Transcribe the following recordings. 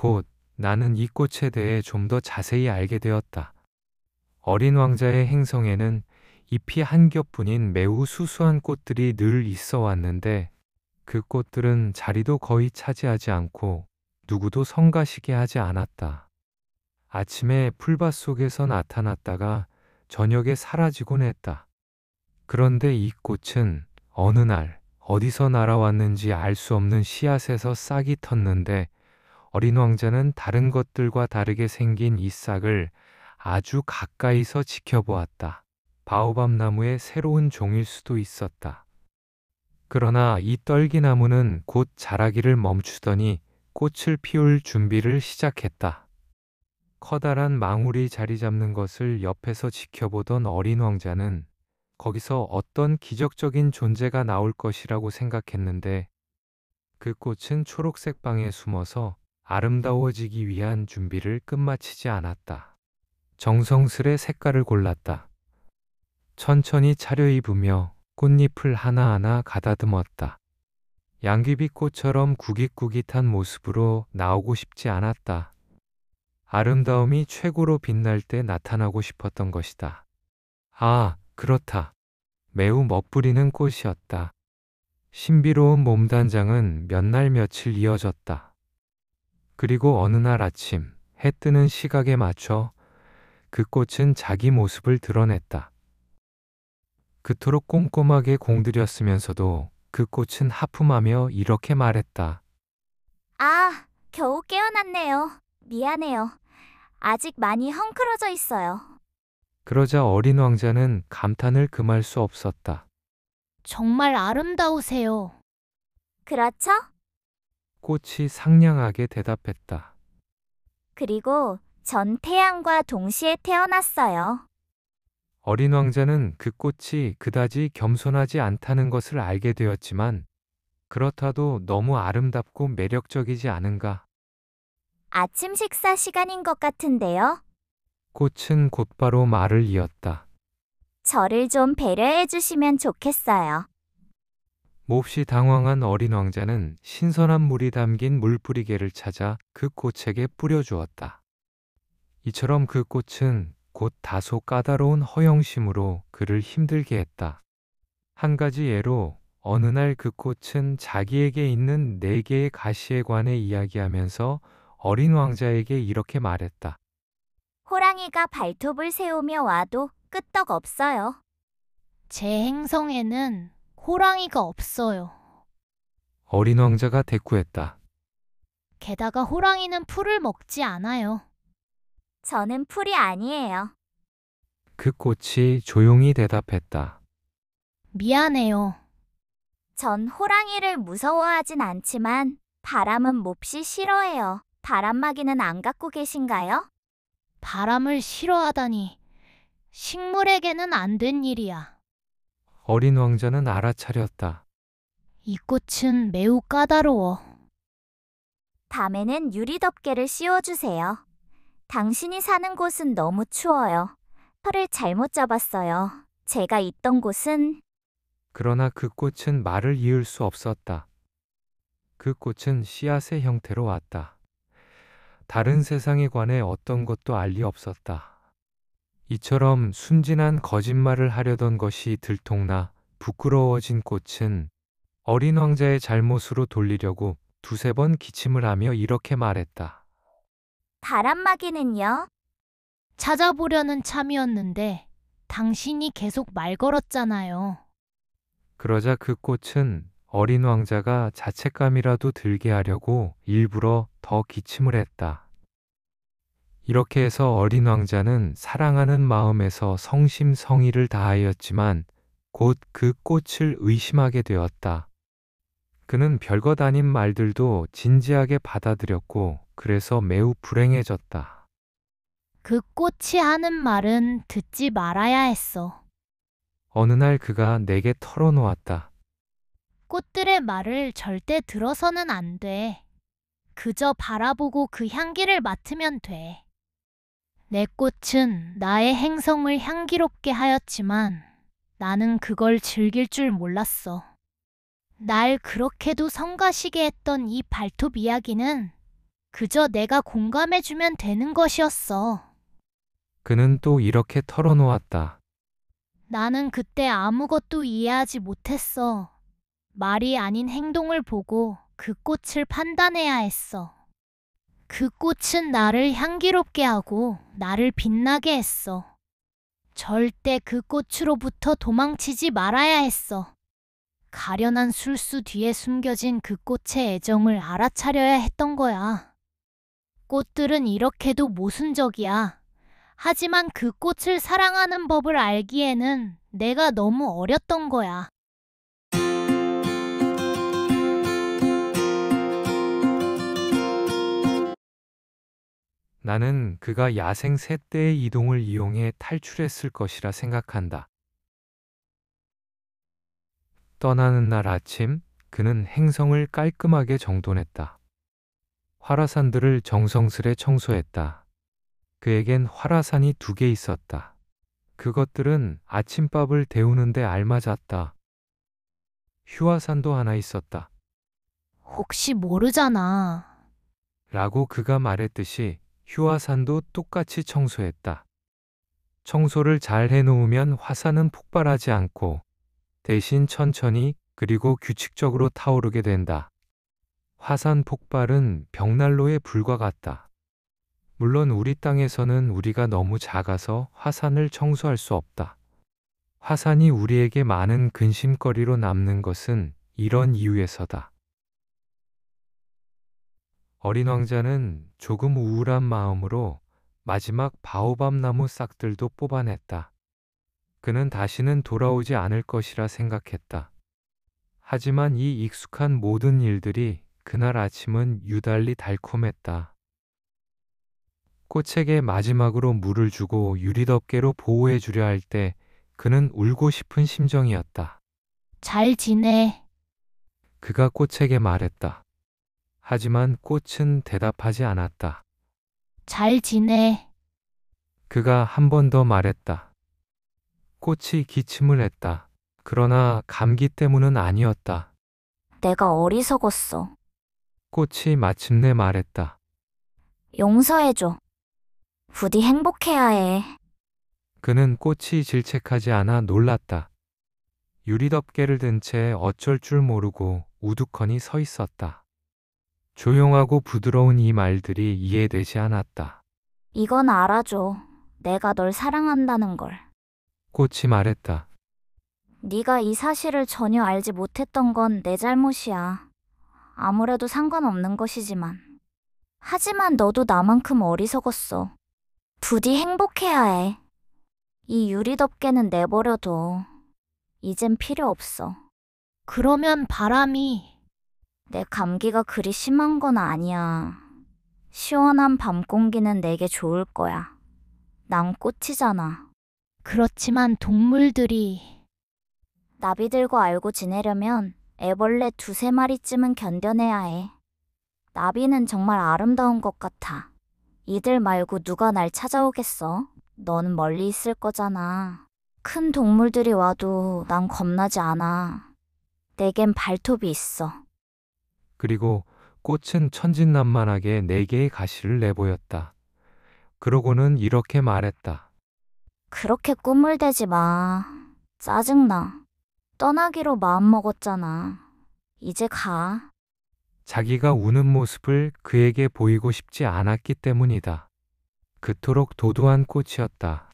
곧 나는 이 꽃에 대해 좀 더 자세히 알게 되었다. 어린 왕자의 행성에는 잎이 한 겹뿐인 매우 수수한 꽃들이 늘 있어 왔는데 그 꽃들은 자리도 거의 차지하지 않고 누구도 성가시게 하지 않았다. 아침에 풀밭 속에서 나타났다가 저녁에 사라지곤 했다. 그런데 이 꽃은 어느 날 어디서 날아왔는지 알 수 없는 씨앗에서 싹이 텄는데 어린 왕자는 다른 것들과 다르게 생긴 이 싹을 아주 가까이서 지켜보았다. 바오밥 나무의 새로운 종일 수도 있었다. 그러나 이 떨기나무는 곧 자라기를 멈추더니 꽃을 피울 준비를 시작했다. 커다란 망울이 자리 잡는 것을 옆에서 지켜보던 어린 왕자는 거기서 어떤 기적적인 존재가 나올 것이라고 생각했는데 그 꽃은 초록색 방에 숨어서 아름다워지기 위한 준비를 끝마치지 않았다. 정성스레 색깔을 골랐다. 천천히 차려입으며 꽃잎을 하나하나 가다듬었다. 양귀비꽃처럼 구깃구깃한 모습으로 나오고 싶지 않았다. 아름다움이 최고로 빛날 때 나타나고 싶었던 것이다. 아, 그렇다. 매우 멋부리는 꽃이었다. 신비로운 몸단장은 몇 날 며칠 이어졌다. 그리고 어느 날 아침 해 뜨는 시각에 맞춰 그 꽃은 자기 모습을 드러냈다. 그토록 꼼꼼하게 공들였으면서도 그 꽃은 하품하며 이렇게 말했다. 아, 겨우 깨어났네요. 미안해요. 아직 많이 헝클어져 있어요. 그러자 어린 왕자는 감탄을 금할 수 없었다. 정말 아름다우세요. 그렇죠? 꽃이 상냥하게 대답했다. 그리고 전 태양과 동시에 태어났어요. 어린 왕자는 그 꽃이 그다지 겸손하지 않다는 것을 알게 되었지만 그렇다도 너무 아름답고 매력적이지 않은가? 아침 식사 시간인 것 같은데요. 꽃은 곧바로 말을 이었다. 저를 좀 배려해 주시면 좋겠어요. 몹시 당황한 어린 왕자는 신선한 물이 담긴 물뿌리개를 찾아 그 꽃에게 뿌려주었다. 이처럼 그 꽃은 곧 다소 까다로운 허영심으로 그를 힘들게 했다. 한 가지 예로 어느 날 그 꽃은 자기에게 있는 4개의 가시에 관해 이야기하면서 어린 왕자에게 이렇게 말했다. 호랑이가 발톱을 세우며 와도 끄떡 없어요. 제 행성에는 호랑이가 없어요. 어린 왕자가 대꾸했다. 게다가 호랑이는 풀을 먹지 않아요. 저는 풀이 아니에요. 그 꽃이 조용히 대답했다. 미안해요. 전 호랑이를 무서워하진 않지만 바람은 몹시 싫어해요. 바람막이는 안 갖고 계신가요? 바람을 싫어하다니. 식물에게는 안 된 일이야. 어린 왕자는 알아차렸다. 이 꽃은 매우 까다로워. 밤에는 유리덮개를 씌워주세요. 당신이 사는 곳은 너무 추워요. 털을 잘못 잡았어요. 제가 있던 곳은 그러나 그 꽃은 말을 이을 수 없었다. 그 꽃은 씨앗의 형태로 왔다. 다른 세상에 관해 어떤 것도 알 리 없었다. 이처럼 순진한 거짓말을 하려던 것이 들통나 부끄러워진 꽃은 어린 왕자의 잘못으로 돌리려고 두세 번 기침을 하며 이렇게 말했다. 바람막이는요? 찾아보려는 참이었는데 당신이 계속 말 걸었잖아요. 그러자 그 꽃은 어린 왕자가 자책감이라도 들게 하려고 일부러 더 기침을 했다. 이렇게 해서 어린 왕자는 사랑하는 마음에서 성심성의를 다하였지만 곧 그 꽃을 의심하게 되었다. 그는 별것 아닌 말들도 진지하게 받아들였고 그래서 매우 불행해졌다. 그 꽃이 하는 말은 듣지 말아야 했어. 어느 날 그가 내게 털어놓았다. 꽃들의 말을 절대 들어서는 안 돼. 그저 바라보고 그 향기를 맡으면 돼. 내 꽃은 나의 행성을 향기롭게 하였지만 나는 그걸 즐길 줄 몰랐어. 날 그렇게도 성가시게 했던 이 발톱 이야기는 그저 내가 공감해주면 되는 것이었어. 그는 또 이렇게 털어놓았다. 나는 그때 아무것도 이해하지 못했어. 말이 아닌 행동을 보고 그 꽃을 판단해야 했어. 그 꽃은 나를 향기롭게 하고 나를 빛나게 했어. 절대 그 꽃으로부터 도망치지 말아야 했어. 가련한 술수 뒤에 숨겨진 그 꽃의 애정을 알아차려야 했던 거야. 꽃들은 이렇게도 모순적이야. 하지만 그 꽃을 사랑하는 법을 알기에는 내가 너무 어렸던 거야. 나는 그가 야생 새떼의 이동을 이용해 탈출했을 것이라 생각한다. 떠나는 날 아침, 그는 행성을 깔끔하게 정돈했다. 활화산들을 정성스레 청소했다. 그에겐 활화산이 2개 있었다. 그것들은 아침밥을 데우는데 알맞았다. 휴화산도 하나 있었다. 혹시 모르잖아. 라고 그가 말했듯이 휴화산도 똑같이 청소했다. 청소를 잘 해놓으면 화산은 폭발하지 않고 대신 천천히 그리고 규칙적으로 타오르게 된다. 화산 폭발은 벽난로에 불과 같다. 물론 우리 땅에서는 우리가 너무 작아서 화산을 청소할 수 없다. 화산이 우리에게 많은 근심거리로 남는 것은 이런 이유에서다. 어린 왕자는 조금 우울한 마음으로 마지막 바오밥 나무 싹들도 뽑아냈다. 그는 다시는 돌아오지 않을 것이라 생각했다. 하지만 이 익숙한 모든 일들이 그날 아침은 유달리 달콤했다. 꽃에게 마지막으로 물을 주고 유리덮개로 보호해 주려 할 때 그는 울고 싶은 심정이었다. 잘 지내. 그가 꽃에게 말했다. 하지만 꽃은 대답하지 않았다. 잘 지내. 그가 한 번 더 말했다. 꽃이 기침을 했다. 그러나 감기 때문은 아니었다. 내가 어리석었어. 꽃이 마침내 말했다. 용서해줘. 부디 행복해야 해. 그는 꽃이 질책하지 않아 놀랐다. 유리덮개를 든 채 어쩔 줄 모르고 우두커니 서 있었다. 조용하고 부드러운 이 말들이 이해되지 않았다. 이건 알아줘. 내가 널 사랑한다는 걸. 꽃이 말했다. 네가 이 사실을 전혀 알지 못했던 건 내 잘못이야. 아무래도 상관없는 것이지만. 하지만 너도 나만큼 어리석었어. 부디 행복해야 해. 이 유리덮개는 내버려둬. 이젠 필요 없어. 그러면 바람이 내 감기가 그리 심한 건 아니야. 시원한 밤 공기는 내게 좋을 거야. 난 꽃이잖아. 그렇지만 동물들이 나비들과 알고 지내려면 애벌레 2~3마리쯤은 견뎌내야 해. 나비는 정말 아름다운 것 같아. 이들 말고 누가 날 찾아오겠어? 너는 멀리 있을 거잖아. 큰 동물들이 와도 난 겁나지 않아. 내겐 발톱이 있어. 그리고 꽃은 천진난만하게 4개의 가시를 내보였다. 그러고는 이렇게 말했다. 그렇게 꿈을 대지 마. 짜증나. 떠나기로 마음먹었잖아. 이제 가. 자기가 우는 모습을 그에게 보이고 싶지 않았기 때문이다. 그토록 도도한 꽃이었다.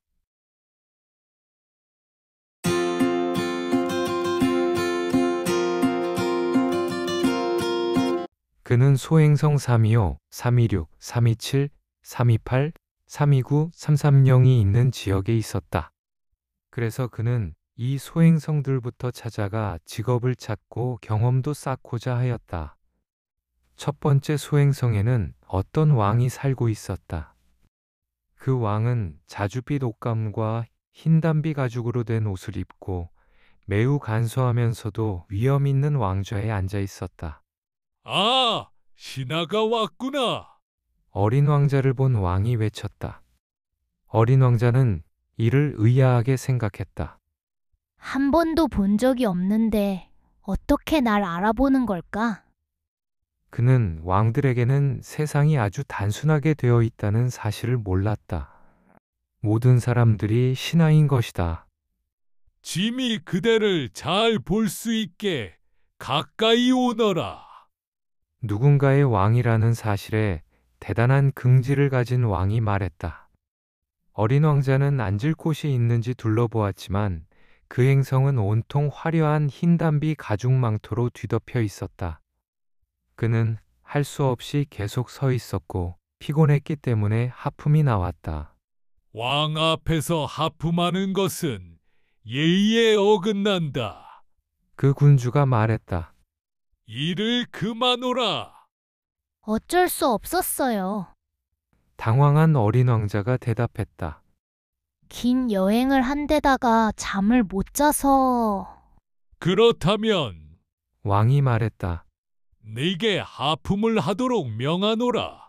그는 소행성 325, 326, 327, 328, 329, 330이 있는 지역에 있었다. 그래서 그는 이 소행성들부터 찾아가 직업을 찾고 경험도 쌓고자 하였다. 첫 번째 소행성에는 어떤 왕이 살고 있었다. 그 왕은 자줏빛 옷감과 흰 담비 가죽으로 된 옷을 입고 매우 간소하면서도 위험 있는 왕좌에 앉아 있었다. 아, 신하가 왔구나. 어린 왕자를 본 왕이 외쳤다. 어린 왕자는 이를 의아하게 생각했다. 한 번도 본 적이 없는데 어떻게 날 알아보는 걸까? 그는 왕들에게는 세상이 아주 단순하게 되어 있다는 사실을 몰랐다. 모든 사람들이 신하인 것이다. 짐이 그대를 잘 볼 수 있게 가까이 오너라. 누군가의 왕이라는 사실에 대단한 긍지를 가진 왕이 말했다. 어린 왕자는 앉을 곳이 있는지 둘러보았지만 그 행성은 온통 화려한 흰 담비 가죽 망토로 뒤덮여 있었다. 그는 할 수 없이 계속 서 있었고 피곤했기 때문에 하품이 나왔다. 왕 앞에서 하품하는 것은 예의에 어긋난다. 그 군주가 말했다. 일을 그만오라. 어쩔 수 없었어요. 당황한 어린 왕자가 대답했다. 긴 여행을 한 데다가 잠을 못 자서. 그렇다면 왕이 말했다. 네게 하품을 하도록 명하노라.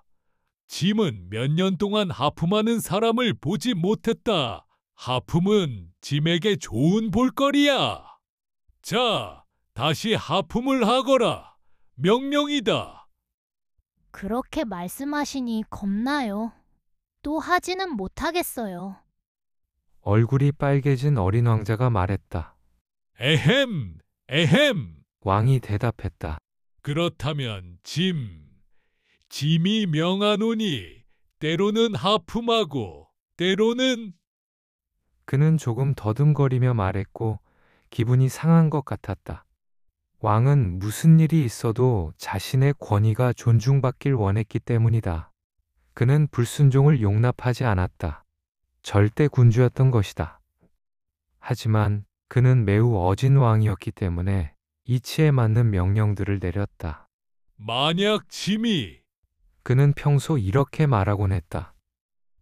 짐은 몇 년 동안 하품하는 사람을 보지 못했다. 하품은 짐에게 좋은 볼거리야. 자, 다시 하품을 하거라. 명령이다. 그렇게 말씀하시니 겁나요. 또 하지는 못하겠어요. 얼굴이 빨개진 어린 왕자가 말했다. 에헴, 에헴. 왕이 대답했다. 그렇다면 짐이 명하노니 때로는 하품하고 때로는. 그는 조금 더듬거리며 말했고 기분이 상한 것 같았다. 왕은 무슨 일이 있어도 자신의 권위가 존중받길 원했기 때문이다. 그는 불순종을 용납하지 않았다. 절대 군주였던 것이다. 하지만 그는 매우 어진 왕이었기 때문에 이치에 맞는 명령들을 내렸다. 만약 그는 평소 이렇게 말하곤 했다.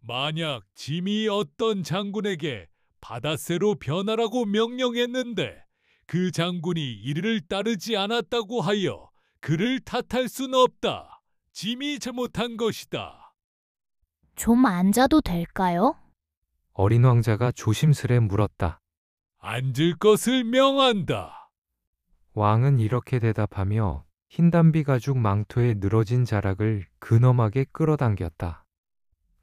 만약 짐이 어떤 장군에게 바다새로 변하라고 명령했는데 그 장군이 이를 따르지 않았다고 하여 그를 탓할 순 없다. 짐이 잘못한 것이다. 좀 앉아도 될까요? 어린 왕자가 조심스레 물었다. 앉을 것을 명한다. 왕은 이렇게 대답하며 흰 담비 가죽 망토에 늘어진 자락을 근엄하게 끌어당겼다.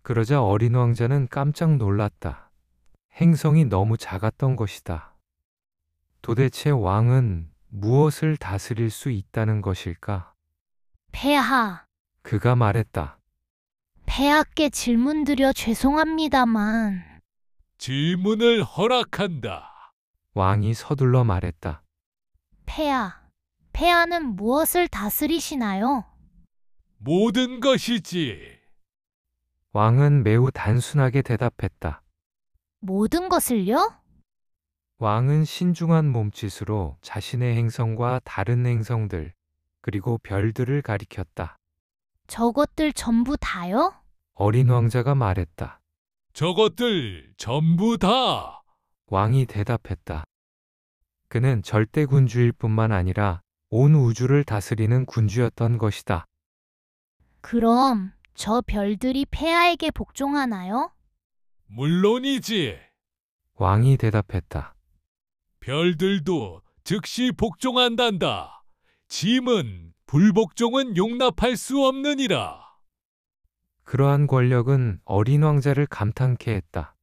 그러자 어린 왕자는 깜짝 놀랐다. 행성이 너무 작았던 것이다. 도대체 왕은 무엇을 다스릴 수 있다는 것일까? 폐하, 그가 말했다. 폐하께 질문드려 죄송합니다만. 질문을 허락한다. 왕이 서둘러 말했다. 폐하는 무엇을 다스리시나요? 모든 것이지. 왕은 매우 단순하게 대답했다. 모든 것을요? 왕은 신중한 몸짓으로 자신의 행성과 다른 행성들, 그리고 별들을 가리켰다. 저것들 전부 다요? 어린 왕자가 말했다. 저것들 전부 다. 왕이 대답했다. 그는 절대 군주일 뿐만 아니라 온 우주를 다스리는 군주였던 것이다. 그럼 저 별들이 폐하에게 복종하나요? 물론이지. 왕이 대답했다. 별들도 즉시 복종한단다. 짐은 불복종은 용납할 수 없느니라. 그러한 권력은 어린 왕자를 감탄케 했다.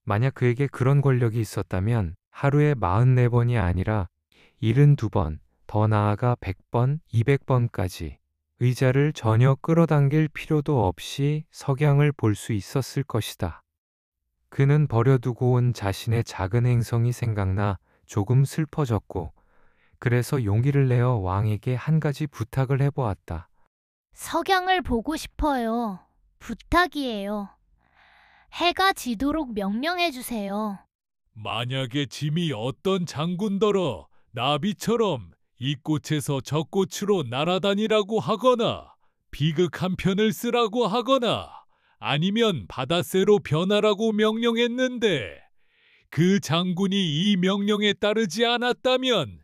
만약 그에게 그런 권력이 있었다면 하루에 44번이 아니라 72번, 더 나아가 100번, 200번까지 의자를 전혀 끌어당길 필요도 없이 석양을 볼 수 있었을 것이다. 그는 버려두고 온 자신의 작은 행성이 생각나 조금 슬퍼졌고, 그래서 용기를 내어 왕에게 한 가지 부탁을 해보았다. 석양을 보고 싶어요. 부탁이에요. 해가 지도록 명령해 주세요. 만약에 짐이 어떤 장군더러 나비처럼 이 꽃에서 저 꽃으로 날아다니라고 하거나 비극 한 편을 쓰라고 하거나 아니면 바다새로 변하라고 명령했는데 그 장군이 이 명령에 따르지 않았다면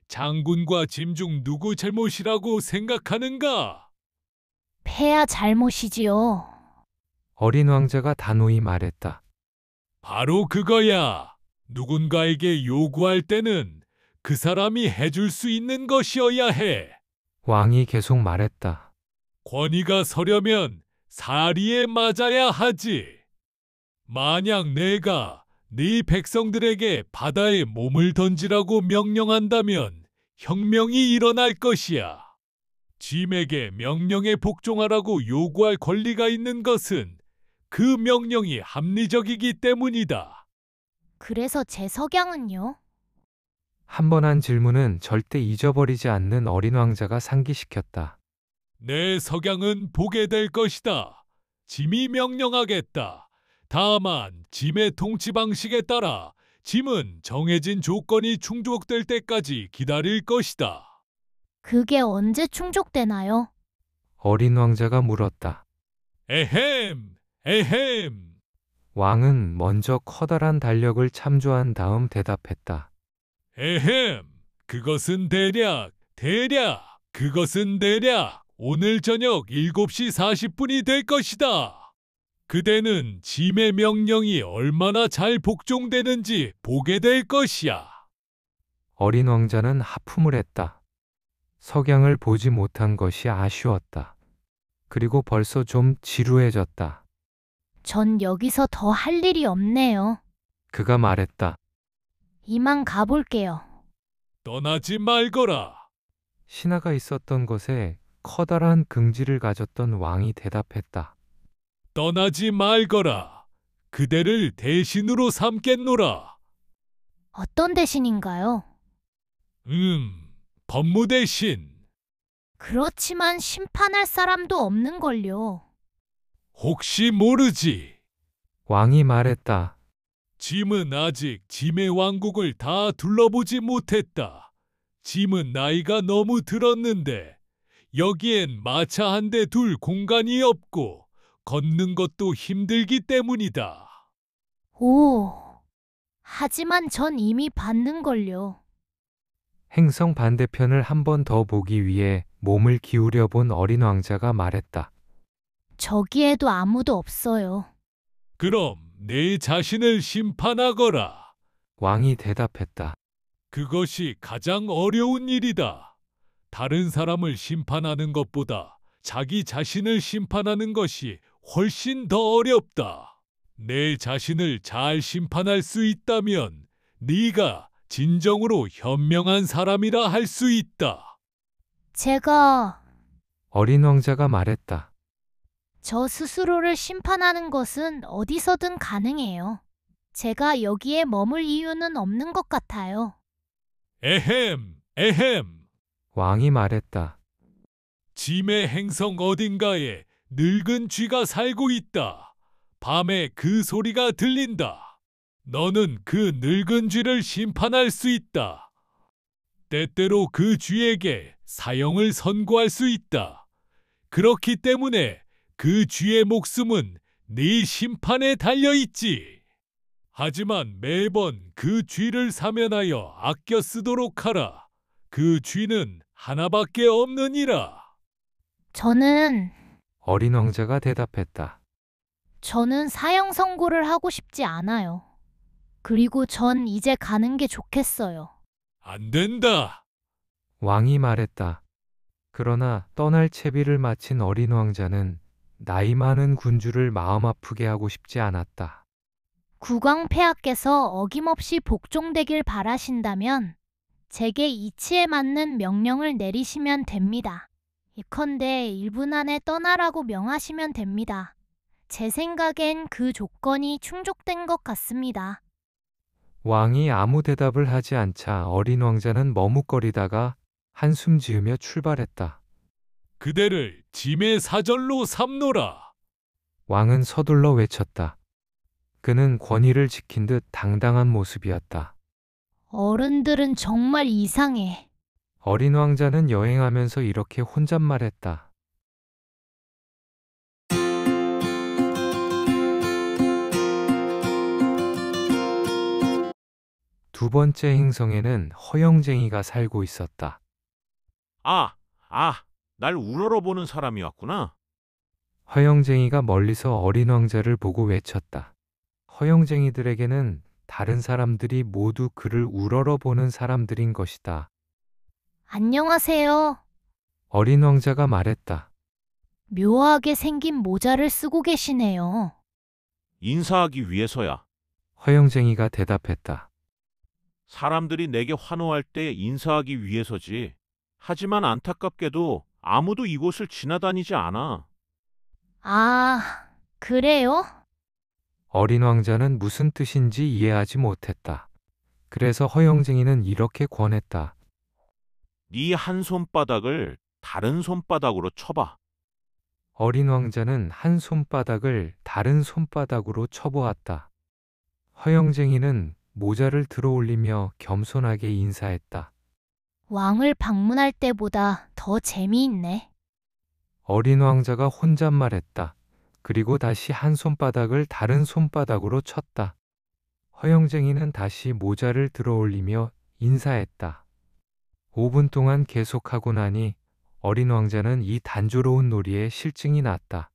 장군과 짐 중 누구 잘못이라고 생각하는가? 폐하 잘못이지요. 어린 왕자가 단호히 말했다. 바로 그거야. 누군가에게 요구할 때는 그 사람이 해줄 수 있는 것이어야 해. 왕이 계속 말했다. 권위가 서려면 사리에 맞아야 하지. 만약 내가 네 백성들에게 바다에 몸을 던지라고 명령한다면 혁명이 일어날 것이야. 짐에게 명령에 복종하라고 요구할 권리가 있는 것은 그 명령이 합리적이기 때문이다. 그래서 제 석양은요? 한 번 한 질문은 절대 잊어버리지 않는 어린 왕자가 상기시켰다. 내 석양은 보게 될 것이다. 짐이 명령하겠다. 다만 짐의 통치 방식에 따라 짐은 정해진 조건이 충족될 때까지 기다릴 것이다. 그게 언제 충족되나요? 어린 왕자가 물었다. 에헴, 에헴. 왕은 먼저 커다란 달력을 참조한 다음 대답했다. 에헴, 그것은 대략 그것은 대략 오늘 저녁 7시 40분이 될 것이다. 그대는 짐의 명령이 얼마나 잘 복종되는지 보게 될 것이야. 어린 왕자는 하품을 했다. 석양을 보지 못한 것이 아쉬웠다. 그리고 벌써 좀 지루해졌다. 전 여기서 더 할 일이 없네요. 그가 말했다. 이만 가볼게요. 떠나지 말거라. 신하가 있었던 곳에 커다란 긍지를 가졌던 왕이 대답했다. 떠나지 말거라. 그대를 대신으로 삼겠노라. 어떤 대신인가요? 법무 대신. 그렇지만 심판할 사람도 없는걸요. 혹시 모르지. 왕이 말했다. 짐은 아직 짐의 왕국을 다 둘러보지 못했다. 짐은 나이가 너무 들었는데 여기엔 마차 한 대 둘 공간이 없고 걷는 것도 힘들기 때문이다. 오, 하지만 전 이미 봤는걸요. 행성 반대편을 한 번 더 보기 위해 몸을 기울여 본 어린 왕자가 말했다. 저기에도 아무도 없어요. 그럼 내 자신을 심판하거라. 왕이 대답했다. 그것이 가장 어려운 일이다. 다른 사람을 심판하는 것보다 자기 자신을 심판하는 것이 훨씬 더 어렵다. 내 자신을 잘 심판할 수 있다면 네가 진정으로 현명한 사람이라 할 수 있다. 제가 어린 왕자가 말했다. 저 스스로를 심판하는 것은 어디서든 가능해요. 제가 여기에 머물 이유는 없는 것 같아요. 에헴. 왕이 말했다. 짐의 행성 어딘가에 늙은 쥐가 살고 있다. 밤에 그 소리가 들린다. 너는 그 늙은 쥐를 심판할 수 있다. 때때로 그 쥐에게 사형을 선고할 수 있다. 그렇기 때문에 그 쥐의 목숨은 네 심판에 달려있지. 하지만 매번 그 쥐를 사면하여 아껴 쓰도록 하라. 그 쥐는 하나밖에 없느니라. 어린 왕자가 대답했다. 저는 사형 선고를 하고 싶지 않아요. 그리고 전 이제 가는 게 좋겠어요. 안 된다. 왕이 말했다. 그러나 떠날 채비를 마친 어린 왕자는 나이 많은 군주를 마음 아프게 하고 싶지 않았다. 국왕폐하께서 어김없이 복종되길 바라신다면 제게 이치에 맞는 명령을 내리시면 됩니다. 예컨대 1분 안에 떠나라고 명하시면 됩니다. 제 생각엔 그 조건이 충족된 것 같습니다. 왕이 아무 대답을 하지 않자 어린 왕자는 머뭇거리다가 한숨 지으며 출발했다. 그대를 짐의 사절로 삼노라. 왕은 서둘러 외쳤다. 그는 권위를 지킨 듯 당당한 모습이었다. 어른들은 정말 이상해. 어린 왕자는 여행하면서 이렇게 혼잣말했다. 두 번째 행성에는 허영쟁이가 살고 있었다. 날 우러러보는 사람이 왔구나. 허영쟁이가 멀리서 어린 왕자를 보고 외쳤다. 허영쟁이들에게는 다른 사람들이 모두 그를 우러러보는 사람들인 것이다. 안녕하세요. 어린 왕자가 말했다. 묘하게 생긴 모자를 쓰고 계시네요. 인사하기 위해서야. 허영쟁이가 대답했다. 사람들이 내게 환호할 때 인사하기 위해서지. 하지만 안타깝게도 아무도 이곳을 지나다니지 않아. 아, 그래요? 어린 왕자는 무슨 뜻인지 이해하지 못했다. 그래서 허영쟁이는 이렇게 권했다. 네 한 손바닥을 다른 손바닥으로 쳐봐. 어린 왕자는 한 손바닥을 다른 손바닥으로 쳐보았다. 허영쟁이는 모자를 들어올리며 겸손하게 인사했다. 왕을 방문할 때보다 더 재미있네. 어린 왕자가 혼잣말했다. 그리고 다시 한 손바닥을 다른 손바닥으로 쳤다. 허영쟁이는 다시 모자를 들어올리며 인사했다. 5분 동안 계속하고 나니 어린 왕자는 이 단조로운 놀이에 실증이 났다.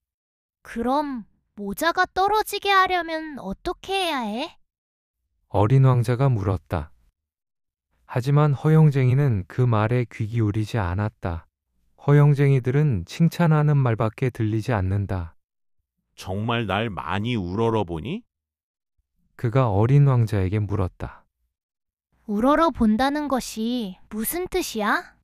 그럼 모자가 떨어지게 하려면 어떻게 해야 해? 어린 왕자가 물었다. 하지만 허영쟁이는 그 말에 귀 기울이지 않았다. 허영쟁이들은 칭찬하는 말밖에 들리지 않는다. 정말 날 많이 우러러보니? 그가 어린 왕자에게 물었다. 우러러 본다는 것이 무슨 뜻이야?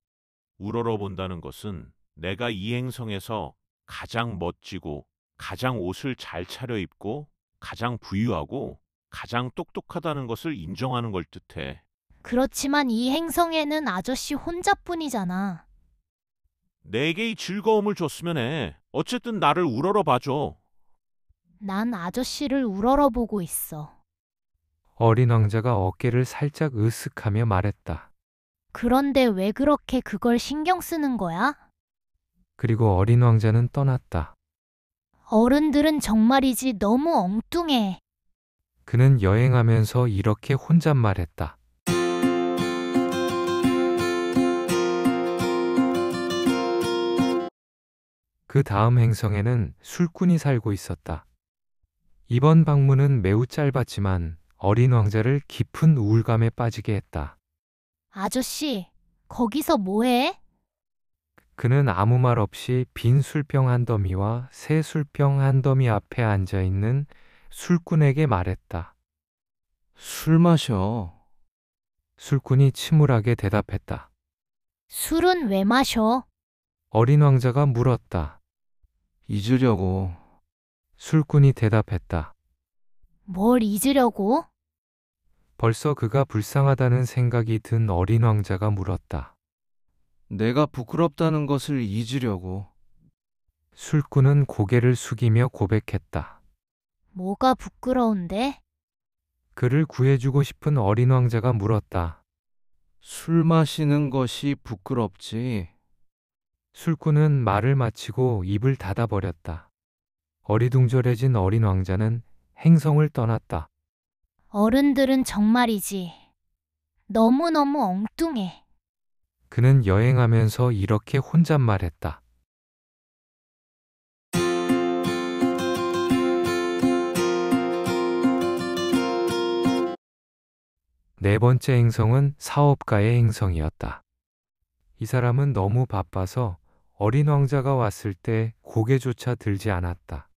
우러러본다는 것은 내가 이 행성에서 가장 멋지고 가장 옷을 잘 차려입고 가장 부유하고 가장 똑똑하다는 것을 인정하는 걸 뜻해. 그렇지만 이 행성에는 아저씨 혼자뿐이잖아. 내게 이 즐거움을 줬으면 해. 어쨌든 나를 우러러봐줘. 난 아저씨를 우러러 보고 있어. 어린 왕자가 어깨를 살짝 으쓱하며 말했다. 그런데 왜 그렇게 그걸 신경 쓰는 거야? 그리고 어린 왕자는 떠났다. 어른들은 정말이지 너무 엉뚱해. 그는 여행하면서 이렇게 혼잣말했다. 그 다음 행성에는 술꾼이 살고 있었다. 이번 방문은 매우 짧았지만 어린 왕자를 깊은 우울감에 빠지게 했다. 아저씨, 거기서 뭐해? 그는 아무 말 없이 빈 술병 한 더미와 새 술병 한 더미 앞에 앉아 있는 술꾼에게 말했다. 술 마셔. 술꾼이 침울하게 대답했다. 술은 왜 마셔? 어린 왕자가 물었다. 잊으려고. 술꾼이 대답했다. 뭘 잊으려고? 벌써 그가 불쌍하다는 생각이 든 어린 왕자가 물었다. 내가 부끄럽다는 것을 잊으려고. 술꾼은 고개를 숙이며 고백했다. 뭐가 부끄러운데? 그를 구해주고 싶은 어린 왕자가 물었다. 술 마시는 것이 부끄럽지. 술꾼은 말을 마치고 입을 닫아버렸다. 어리둥절해진 어린 왕자는 행성을 떠났다. 어른들은 정말이지. 너무너무 엉뚱해. 그는 여행하면서 이렇게 혼잣말했다. 네 번째 행성은 사업가의 행성이었다. 이 사람은 너무 바빠서 어린 왕자가 왔을 때 고개조차 들지 않았다.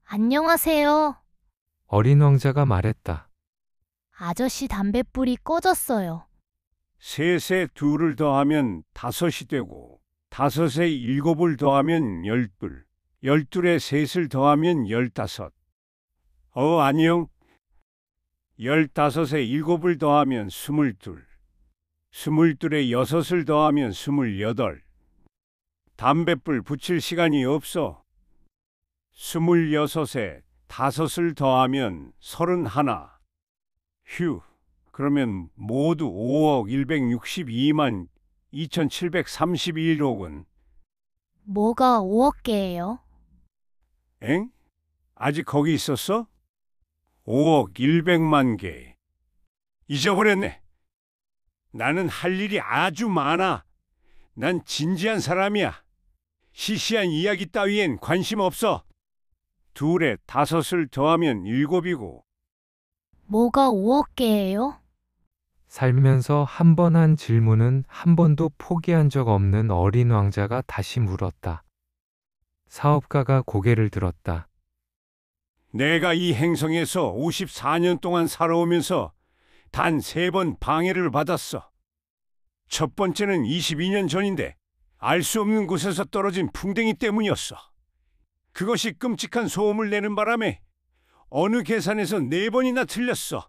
안녕하세요. 어린 왕자가 말했다. 아저씨 담뱃불이 꺼졌어요. 셋에 둘을 더하면 다섯이 되고 다섯에 일곱을 더하면 열둘, 열둘에 셋을 더하면 열다섯. 안녕. 열다섯에 일곱을 더하면 스물둘, 스물둘에 여섯을 더하면 스물여덟. 담뱃불 붙일 시간이 없어. 스물여섯에 다섯을 더하면 서른하나. 휴, 그러면 모두 5억 162만 2731억은. 뭐가 5억 개예요? 엥? 아직 거기 있었어? 5억 100만 개. 잊어버렸네. 나는 할 일이 아주 많아. 난 진지한 사람이야. 시시한 이야기 따위엔 관심 없어. 둘에 다섯을 더하면 일곱이고. 뭐가 5억 개예요? 살면서 한 번 한 질문은 한 번도 포기한 적 없는 어린 왕자가 다시 물었다. 사업가가 고개를 들었다. 내가 이 행성에서 54년 동안 살아오면서 단 3번 방해를 받았어. 첫 번째는 22년 전인데 알 수 없는 곳에서 떨어진 풍뎅이 때문이었어. 그것이 끔찍한 소음을 내는 바람에 어느 계산에서 4번이나 틀렸어.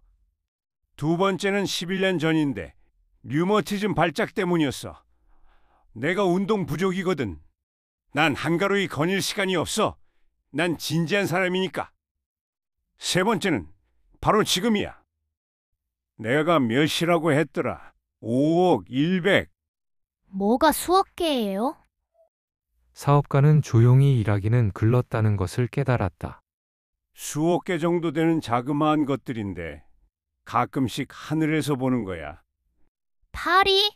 두 번째는 11년 전인데 류머티즘 발작 때문이었어. 내가 운동 부족이거든. 난 한가로이 거닐 시간이 없어. 난 진지한 사람이니까. 세 번째는 바로 지금이야. 내가 몇이라고 했더라. 5억 100. 뭐가 수억 개예요? 사업가는 조용히 일하기는 글렀다는 것을 깨달았다. 수억 개 정도 되는 자그마한 것들인데 가끔씩 하늘에서 보는 거야. 파리?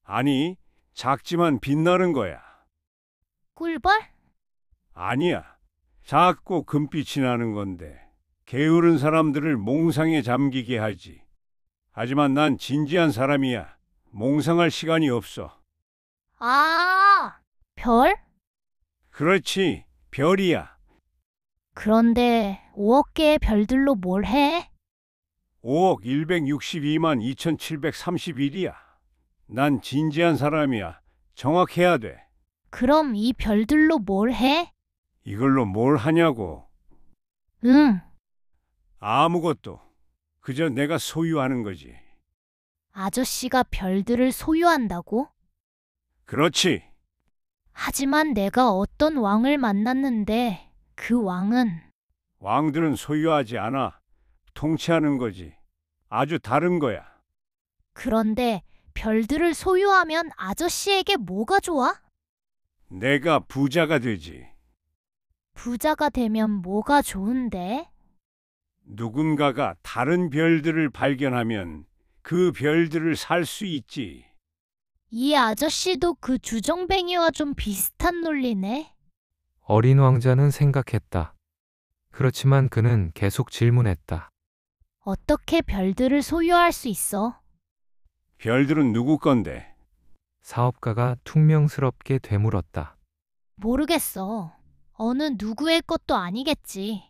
아니, 작지만 빛나는 거야. 꿀벌? 아니야. 작고 금빛이 나는 건데 게으른 사람들을 몽상에 잠기게 하지. 하지만 난 진지한 사람이야. 몽상할 시간이 없어. 아, 별? 그렇지, 별이야. 그런데 5억 개의 별들로 뭘 해? 5억 162만 2731이야. 난 진지한 사람이야. 정확해야 돼. 그럼 이 별들로 뭘 해? 이걸로 뭘 하냐고. 응, 아무것도. 그저 내가 소유하는 거지. 아저씨가 별들을 소유한다고? 그렇지. 하지만 내가 어떤 왕을 만났는데 그 왕은 왕들은 소유하지 않아. 통치하는 거지. 아주 다른 거야. 그런데 별들을 소유하면 아저씨에게 뭐가 좋아? 내가 부자가 되지. 부자가 되면 뭐가 좋은데? 누군가가 다른 별들을 발견하면 그 별들을 살 수 있지. 이 아저씨도 그 주정뱅이와 좀 비슷한 논리네. 어린 왕자는 생각했다. 그렇지만 그는 계속 질문했다. 어떻게 별들을 소유할 수 있어? 별들은 누구 건데? 사업가가 퉁명스럽게 되물었다. 모르겠어. 어느 누구의 것도 아니겠지.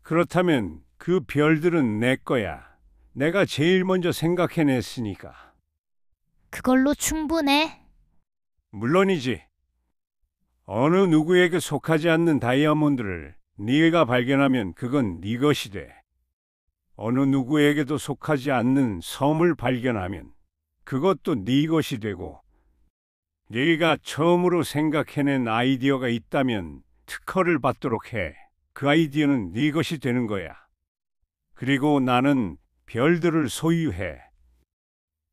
그렇다면 그 별들은 내 거야. 내가 제일 먼저 생각해냈으니까. 그걸로 충분해. 물론이지. 어느 누구에게 속하지 않는 다이아몬드를 네가 발견하면 그건 네 것이 돼. 어느 누구에게도 속하지 않는 섬을 발견하면 그것도 네 것이 되고, 네가 처음으로 생각해낸 아이디어가 있다면 특허를 받도록 해. 그 아이디어는 네 것이 되는 거야. 그리고 나는 별들을 소유해.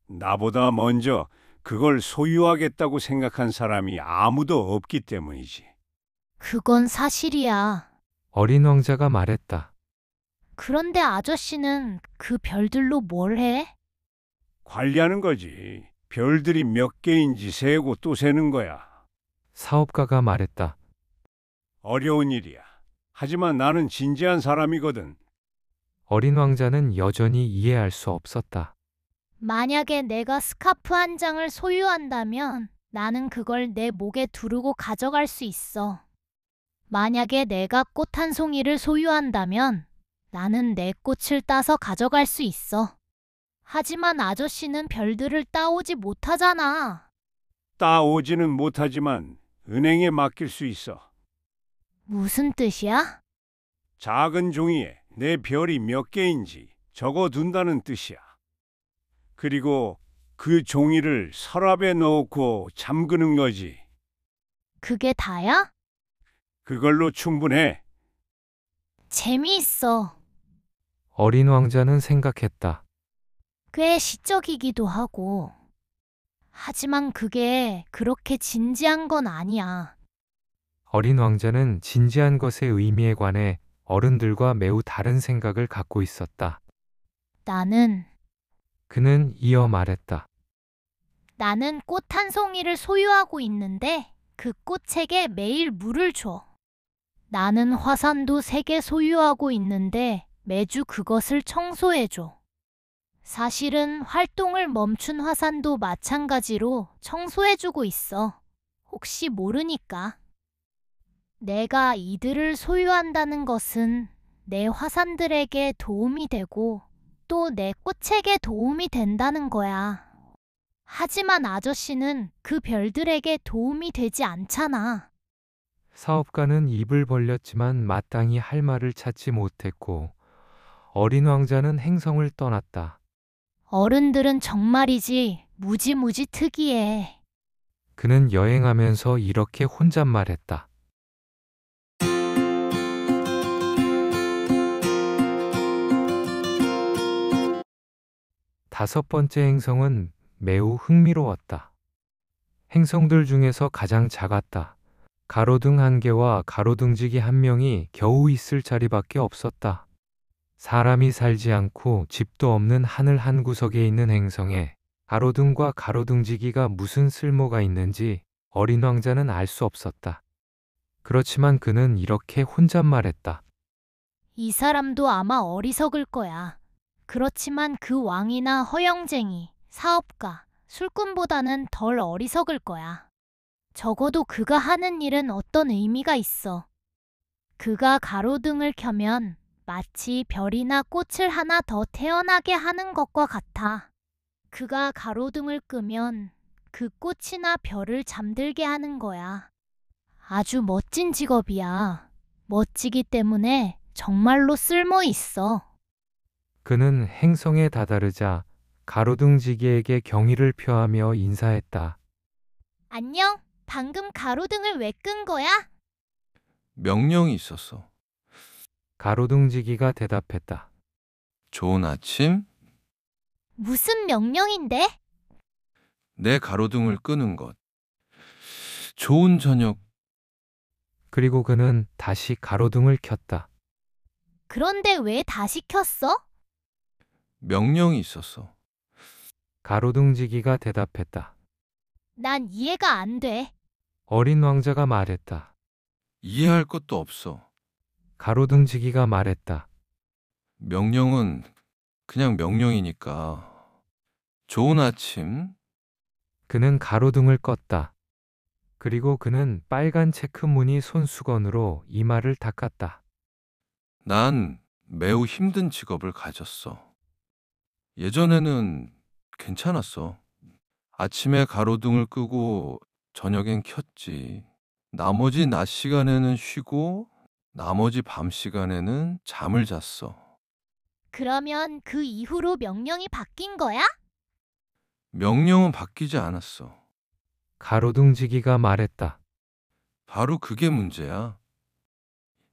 나보다 먼저 그걸 소유하겠다고 생각한 사람이 아무도 없기 때문이지. 그건 사실이야. 어린 왕자가 말했다. 그런데 아저씨는 그 별들로 뭘 해? 관리하는 거지. 별들이 몇 개인지 세고 또 세는 거야. 사업가가 말했다. 어려운 일이야. 하지만 나는 진지한 사람이거든. 어린 왕자는 여전히 이해할 수 없었다. 만약에 내가 스카프 한 장을 소유한다면 나는 그걸 내 목에 두르고 가져갈 수 있어. 만약에 내가 꽃 한 송이를 소유한다면 나는 내 꽃을 따서 가져갈 수 있어. 하지만 아저씨는 별들을 따오지 못하잖아. 따오지는 못하지만 은행에 맡길 수 있어. 무슨 뜻이야? 작은 종이에 내 별이 몇 개인지 적어둔다는 뜻이야. 그리고 그 종이를 서랍에 넣고 잠그는 거지. 그게 다야? 그걸로 충분해. 재미있어. 어린 왕자는 생각했다. 꽤 시적이기도 하고. 하지만 그게 그렇게 진지한 건 아니야. 어린 왕자는 진지한 것의 의미에 관해 어른들과 매우 다른 생각을 갖고 있었다. 그는 이어 말했다. 나는 꽃 한 송이를 소유하고 있는데 그 꽃에게 매일 물을 줘. 나는 화산도 3개 소유하고 있는데 매주 그것을 청소해줘. 사실은 활동을 멈춘 화산도 마찬가지로 청소해주고 있어. 혹시 모르니까. 내가 이들을 소유한다는 것은 내 화산들에게 도움이 되고 또 내 꽃에게 도움이 된다는 거야. 하지만 아저씨는 그 별들에게 도움이 되지 않잖아. 사업가는 입을 벌렸지만 마땅히 할 말을 찾지 못했고 어린 왕자는 행성을 떠났다. 어른들은 정말이지 무지무지 특이해. 그는 여행하면서 이렇게 혼잣말했다. 다섯 번째 행성은 매우 흥미로웠다. 행성들 중에서 가장 작았다. 가로등 한 개와 가로등지기 한 명이 겨우 있을 자리밖에 없었다. 사람이 살지 않고 집도 없는 하늘 한 구석에 있는 행성에 가로등과 가로등지기가 무슨 쓸모가 있는지 어린 왕자는 알 수 없었다. 그렇지만 그는 이렇게 혼잣말했다. 이 사람도 아마 어리석을 거야. 그렇지만 그 왕이나 허영쟁이, 사업가, 술꾼보다는 덜 어리석을 거야. 적어도 그가 하는 일은 어떤 의미가 있어. 그가 가로등을 켜면 마치 별이나 꽃을 하나 더 태어나게 하는 것과 같아. 그가 가로등을 끄면 그 꽃이나 별을 잠들게 하는 거야. 아주 멋진 직업이야. 멋지기 때문에 정말로 쓸모 있어. 그는 행성에 다다르자 가로등지기에게 경의를 표하며 인사했다. 안녕, 방금 가로등을 왜 끈 거야? 명령이 있었어. 가로등지기가 대답했다. 좋은 아침? 무슨 명령인데? 내 가로등을 끄는 것. 좋은 저녁. 그리고 그는 다시 가로등을 켰다. 그런데 왜 다시 켰어? 명령이 있었어. 가로등지기가 대답했다. 난 이해가 안 돼. 어린 왕자가 말했다. 이해할 것도 없어. 가로등지기가 말했다. 명령은 그냥 명령이니까. 좋은 아침. 그는 가로등을 껐다. 그리고 그는 빨간 체크무늬 손수건으로 이마를 닦았다. 난 매우 힘든 직업을 가졌어. 예전에는 괜찮았어. 아침에 가로등을 끄고 저녁엔 켰지. 나머지 낮 시간에는 쉬고 나머지 밤 시간에는 잠을 잤어. 그러면 그 이후로 명령이 바뀐 거야? 명령은 바뀌지 않았어. 가로등지기가 말했다. 바로 그게 문제야.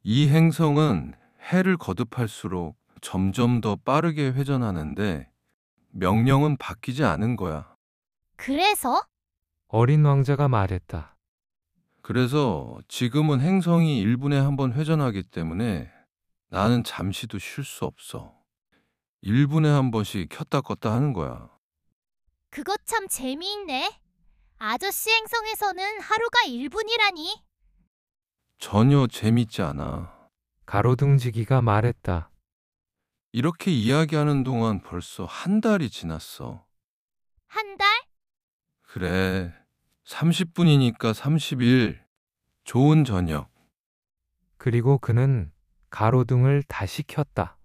이 행성은 해를 거듭할수록 점점 더 빠르게 회전하는데 명령은 바뀌지 않은 거야. 그래서? 어린 왕자가 말했다. 그래서 지금은 행성이 1분에 한 번 회전하기 때문에 나는 잠시도 쉴 수 없어. 1분에 한 번씩 켰다 껐다 하는 거야. 그거 참 재미있네. 아저씨 행성에서는 하루가 1분이라니. 전혀 재밌지 않아. 가로등지기가 말했다. 이렇게 이야기하는 동안 벌써 한 달이 지났어. 한 달? 그래, 30분이니까 30일. 좋은 저녁. 그리고 그는 가로등을 다시 켰다.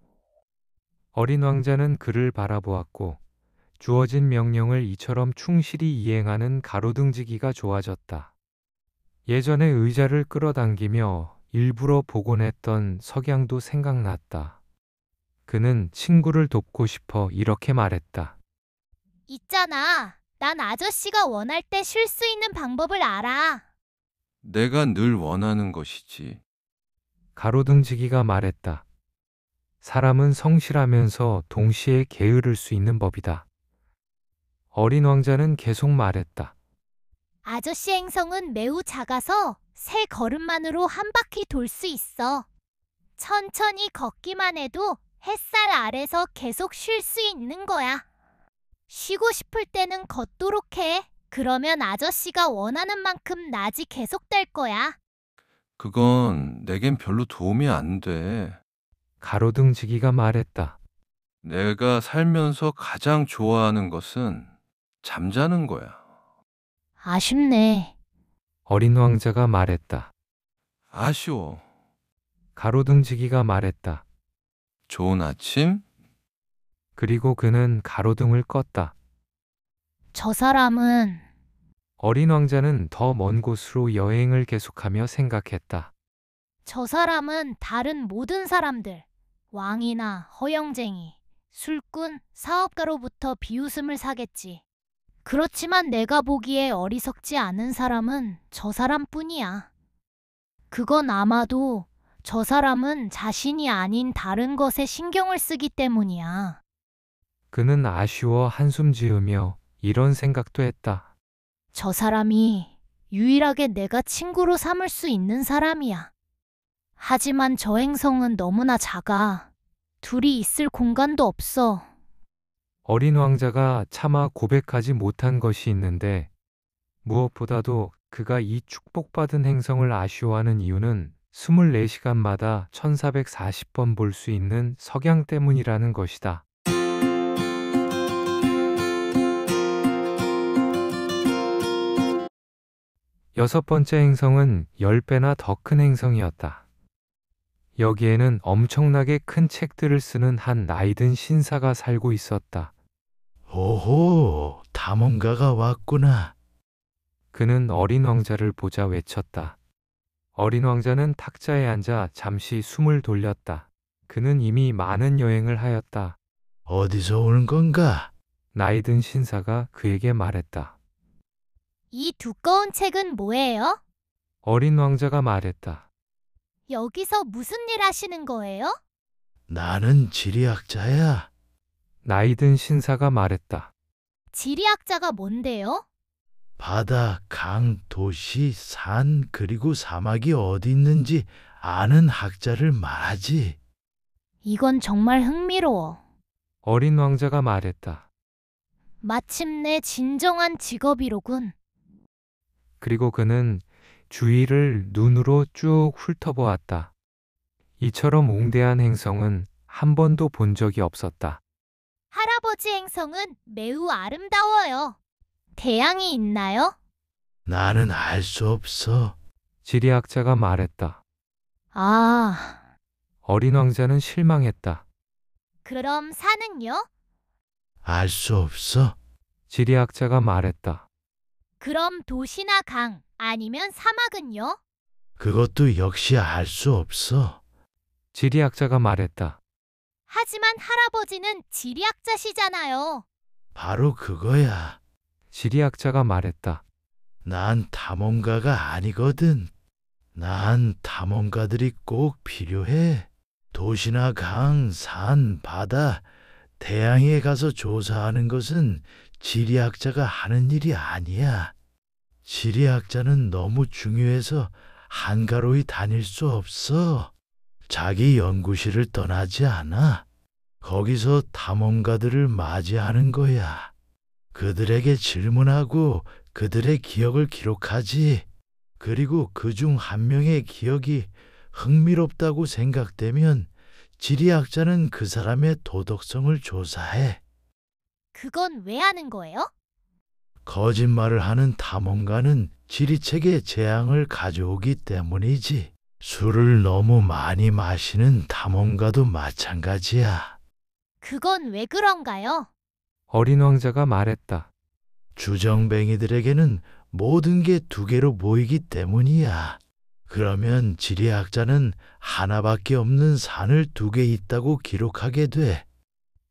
어린 왕자는 그를 바라보았고 주어진 명령을 이처럼 충실히 이행하는 가로등지기가 좋아졌다. 예전에 의자를 끌어당기며 일부러 보곤 했던 석양도 생각났다. 그는 친구를 돕고 싶어 이렇게 말했다. 있잖아. 난 아저씨가 원할 때 쉴 수 있는 방법을 알아. 내가 늘 원하는 것이지. 가로등지기가 말했다. 사람은 성실하면서 동시에 게으를 수 있는 법이다. 어린 왕자는 계속 말했다. 아저씨 행성은 매우 작아서 세 걸음만으로 한 바퀴 돌 수 있어. 천천히 걷기만 해도 햇살 아래서 계속 쉴 수 있는 거야. 쉬고 싶을 때는 걷도록 해. 그러면 아저씨가 원하는 만큼 낮이 계속될 거야. 그건 내겐 별로 도움이 안 돼. 가로등지기가 말했다. 내가 살면서 가장 좋아하는 것은 잠자는 거야. 아쉽네. 어린 왕자가 말했다. 아쉬워. 가로등지기가 말했다. 좋은 아침? 그리고 그는 가로등을 껐다. 저 사람은 어린 왕자는 더 먼 곳으로 여행을 계속하며 생각했다. 저 사람은 다른 모든 사람들, 왕이나 허영쟁이, 술꾼, 사업가로부터 비웃음을 사겠지. 그렇지만 내가 보기에 어리석지 않은 사람은 저 사람뿐이야. 그건 아마도 저 사람은 자신이 아닌 다른 것에 신경을 쓰기 때문이야. 그는 아쉬워 한숨 지으며 이런 생각도 했다. 저 사람이 유일하게 내가 친구로 삼을 수 있는 사람이야. 하지만 저 행성은 너무나 작아. 둘이 있을 공간도 없어. 어린 왕자가 차마 고백하지 못한 것이 있는데 무엇보다도 그가 이 축복받은 행성을 아쉬워하는 이유는 24시간마다 1440번 볼 수 있는 석양 때문이라는 것이다. 여섯 번째 행성은 10배나 더 큰 행성이었다. 여기에는 엄청나게 큰 책들을 쓰는 한 나이든 신사가 살고 있었다. 오호, 탐험가가 왔구나. 그는 어린 왕자를 보자 외쳤다. 어린 왕자는 탁자에 앉아 잠시 숨을 돌렸다. 그는 이미 많은 여행을 하였다. 어디서 오는 건가? 나이든 신사가 그에게 말했다. 이 두꺼운 책은 뭐예요? 어린 왕자가 말했다. 여기서 무슨 일 하시는 거예요? 나는 지리학자야. 나이든 신사가 말했다. 지리학자가 뭔데요? 바다, 강, 도시, 산, 그리고 사막이 어디 있는지 아는 학자를 말하지. 이건 정말 흥미로워. 어린 왕자가 말했다. 마침내 진정한 직업이로군. 그리고 그는 주위를 눈으로 쭉 훑어보았다. 이처럼 웅대한 행성은 한 번도 본 적이 없었다. 할아버지 행성은 매우 아름다워요. 태양이 있나요? 나는 알 수 없어. 지리학자가 말했다. 아, 어린 왕자는 실망했다. 그럼 산은요? 알 수 없어. 지리학자가 말했다. 그럼 도시나 강 아니면 사막은요? 그것도 역시 알 수 없어. 지리학자가 말했다. 하지만 할아버지는 지리학자시잖아요. 바로 그거야. 지리학자가 말했다. 난 탐험가가 아니거든. 난 탐험가들이 꼭 필요해. 도시나 강, 산, 바다, 태양에 가서 조사하는 것은 지리학자가 하는 일이 아니야. 지리학자는 너무 중요해서 한가로이 다닐 수 없어. 자기 연구실을 떠나지 않아. 거기서 탐험가들을 맞이하는 거야. 그들에게 질문하고 그들의 기억을 기록하지. 그리고 그중 한 명의 기억이 흥미롭다고 생각되면 지리학자는 그 사람의 도덕성을 조사해. 그건 왜 하는 거예요? 거짓말을 하는 탐험가는 지리책에 재앙을 가져오기 때문이지. 술을 너무 많이 마시는 탐험가도 마찬가지야. 그건 왜 그런가요? 어린 왕자가 말했다. 주정뱅이들에게는 모든 게 두 개로 보이기 때문이야. 그러면 지리학자는 하나밖에 없는 산을 두 개 있다고 기록하게 돼.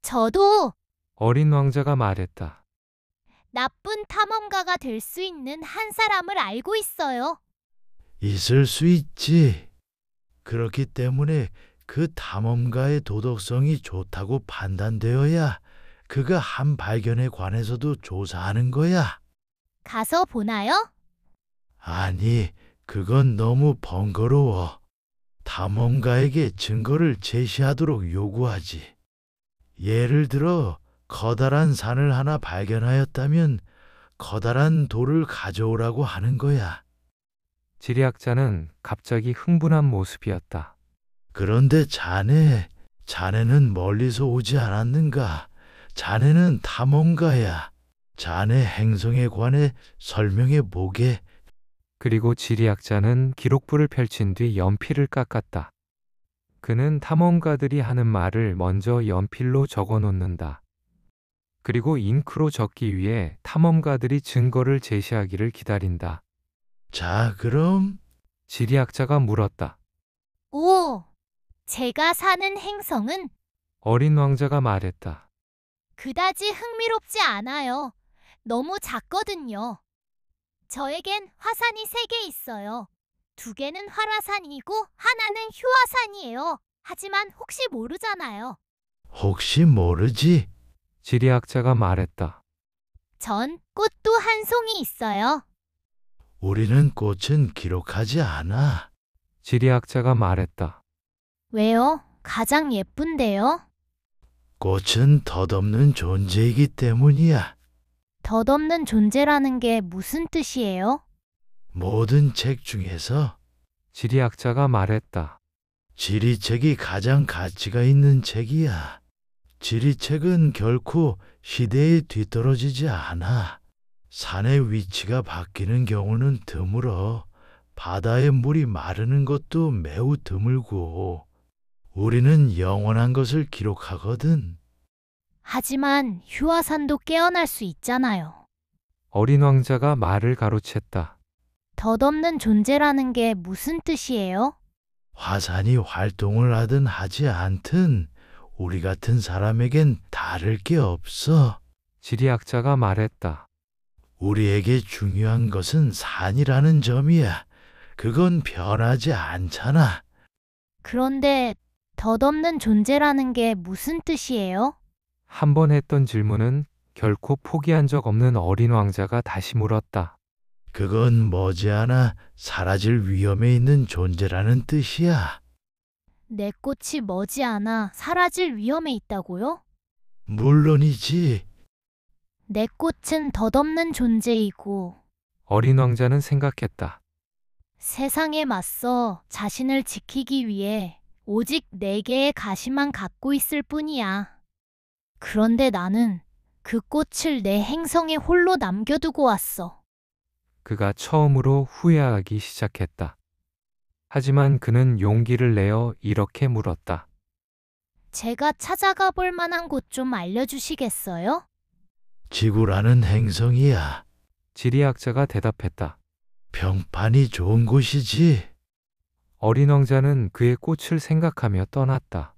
저도 어린 왕자가 말했다. 나쁜 탐험가가 될 수 있는 한 사람을 알고 있어요. 있을 수 있지. 그렇기 때문에 그 탐험가의 도덕성이 좋다고 판단되어야 그가 한 발견에 관해서도 조사하는 거야. 가서 보나요? 아니, 그건 너무 번거로워. 탐험가에게 증거를 제시하도록 요구하지. 예를 들어 커다란 산을 하나 발견하였다면 커다란 돌을 가져오라고 하는 거야. 지리학자는 갑자기 흥분한 모습이었다. 그런데 자네, 자네는 멀리서 오지 않았는가? 자네는 탐험가야. 자네 행성에 관해 설명해 보게. 그리고 지리학자는 기록부를 펼친 뒤 연필을 깎았다. 그는 탐험가들이 하는 말을 먼저 연필로 적어 놓는다. 그리고 잉크로 적기 위해 탐험가들이 증거를 제시하기를 기다린다. 자, 그럼 지리학자가 물었다. 오, 제가 사는 행성은 어린 왕자가 말했다. 그다지 흥미롭지 않아요. 너무 작거든요. 저에겐 화산이 3개 있어요. 2개는 활화산이고 하나는 휴화산이에요. 하지만 혹시 모르잖아요. 혹시 모르지? 지리학자가 말했다. 전 꽃도 한 송이 있어요. 우리는 꽃은 기록하지 않아. 지리학자가 말했다. 왜요? 가장 예쁜데요? 꽃은 덧없는 존재이기 때문이야. 덧없는 존재라는 게 무슨 뜻이에요? 모든 책 중에서 지리학자가 말했다. 지리책이 가장 가치가 있는 책이야. 지리책은 결코 시대에 뒤떨어지지 않아. 산의 위치가 바뀌는 경우는 드물어. 바다의 물이 마르는 것도 매우 드물고, 우리는 영원한 것을 기록하거든. 하지만 휴화산도 깨어날 수 있잖아요. 어린 왕자가 말을 가로챘다. 덧없는 존재라는 게 무슨 뜻이에요? 화산이 활동을 하든 하지 않든 우리 같은 사람에겐 다를 게 없어. 지리학자가 말했다. 우리에게 중요한 것은 산이라는 점이야. 그건 변하지 않잖아. 그런데 덧없는 존재라는 게 무슨 뜻이에요? 한 번 했던 질문은 결코 포기한 적 없는 어린 왕자가 다시 물었다. 그건 머지않아 사라질 위험에 있는 존재라는 뜻이야. 내 꽃이 머지않아 사라질 위험에 있다고요? 물론이지. 내 꽃은 덧없는 존재이고 어린 왕자는 생각했다. 세상에 맞서 자신을 지키기 위해 오직 4개의 가시만 갖고 있을 뿐이야. 그런데 나는 그 꽃을 내 행성에 홀로 남겨두고 왔어. 그가 처음으로 후회하기 시작했다. 하지만 그는 용기를 내어 이렇게 물었다. 제가 찾아가 볼 만한 곳 좀 알려주시겠어요? 지구라는 행성이야. 지리학자가 대답했다. 평판이 좋은 곳이지. 어린 왕자는 그의 꽃을 생각하며 떠났다.